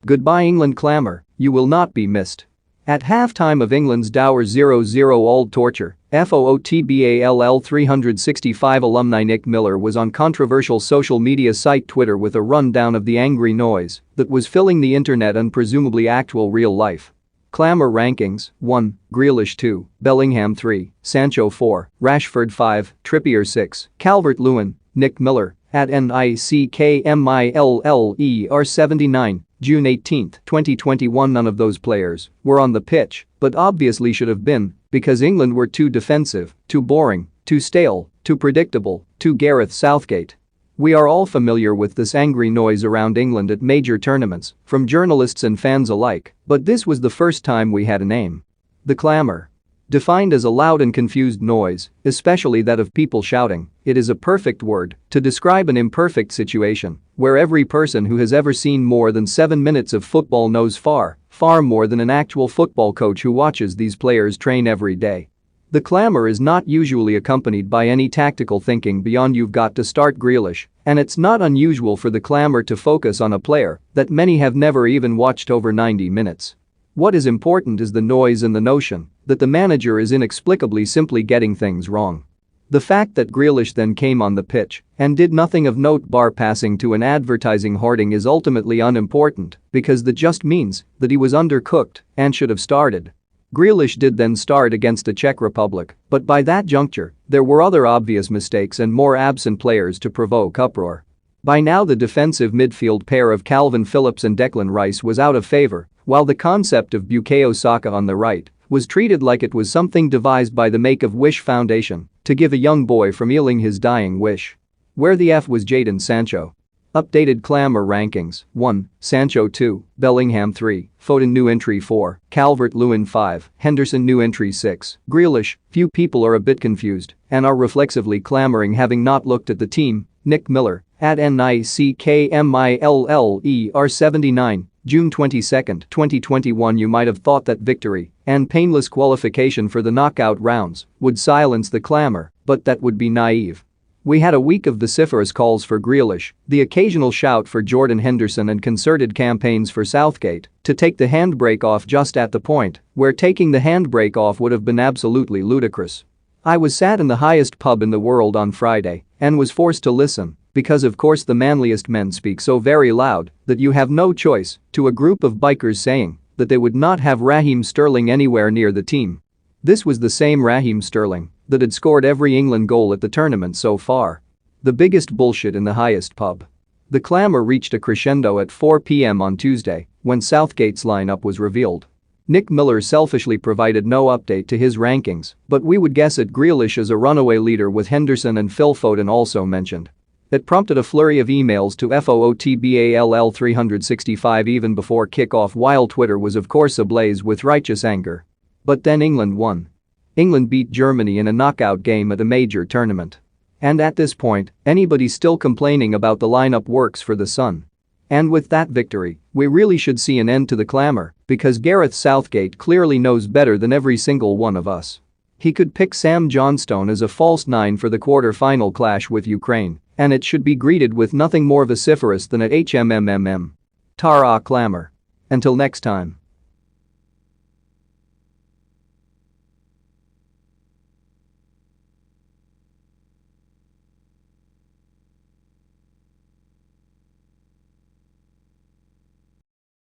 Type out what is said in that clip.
Goodbye England Clamour, you will not be missed. At halftime of England's dour 0-0 Old Torture, FOOTBALL 365 alumni Nick Miller was on controversial social media site Twitter with a rundown of the angry noise that was filling the internet and presumably actual real life. Clamour rankings: 1. Grealish 2, Bellingham 3, Sancho 4, Rashford 5, Trippier 6, Calvert-Lewin, Nick Miller, at NICKMILLER79, June 18, 2021. None of those players were on the pitch, but obviously should have been, because England were too defensive, too boring, too stale, too predictable, too Gareth Southgate. We are all familiar with this angry noise around England at major tournaments, from journalists and fans alike, but this was the first time we had a name. The clamour. Defined as a loud and confused noise, especially that of people shouting, it is a perfect word to describe an imperfect situation where every person who has ever seen more than 7 minutes of football knows far, far more than an actual football coach who watches these players train every day. The clamour is not usually accompanied by any tactical thinking beyond "you've got to start Grealish," and it's not unusual for the clamour to focus on a player that many have never even watched over 90 minutes. What is important is the noise and the notion that the manager is inexplicably simply getting things wrong. The fact that Grealish then came on the pitch and did nothing of note bar passing to an advertising hoarding is ultimately unimportant because that just means that he was undercooked and should have started. Grealish did then start against the Czech Republic, but by that juncture, there were other obvious mistakes and more absent players to provoke uproar. By now the defensive midfield pair of Calvin Phillips and Declan Rice was out of favor, while the concept of Bukayo Saka on the right was treated like it was something devised by the Make-A-Wish Foundation to give a young boy from Ealing his dying wish. Where the F was Jadon Sancho? Updated clamour rankings: 1. Sancho 2, Bellingham 3, Foden new entry 4, Calvert-Lewin 5, Henderson new entry 6, Grealish. Few people are a bit confused and are reflexively clamoring having not looked at the team. Nick Miller, at NICKMILLER79, June 22, 2021. You might have thought that victory and painless qualification for the knockout rounds would silence the clamour, but that would be naive. We had a week of vociferous calls for Grealish, the occasional shout for Jordan Henderson and concerted campaigns for Southgate to take the handbrake off just at the point where taking the handbrake off would have been absolutely ludicrous. I was sat in the highest pub in the world on Friday and was forced to listen because of course the manliest men speak so very loud that you have no choice to a group of bikers saying that they would not have Raheem Sterling anywhere near the team. This was the same Raheem Sterling that had scored every England goal at the tournament so far. The biggest bullshit in the highest pub. The clamour reached a crescendo at 4 p.m. on Tuesday when Southgate's lineup was revealed. Nick Miller selfishly provided no update to his rankings, but we would guess at Grealish as a runaway leader with Henderson and Phil Foden also mentioned. It prompted a flurry of emails to FOOTBALL 365 even before kickoff while Twitter was of course ablaze with righteous anger. But then England won. England beat Germany in a knockout game at a major tournament. And at this point, anybody still complaining about the lineup works for the sun. And with that victory, we really should see an end to the clamour because Gareth Southgate clearly knows better than every single one of us. He could pick Sam Johnstone as a false nine for the quarter-final clash with Ukraine, and it should be greeted with nothing more vociferous than a HMMMM. Tara clamour. Until next time.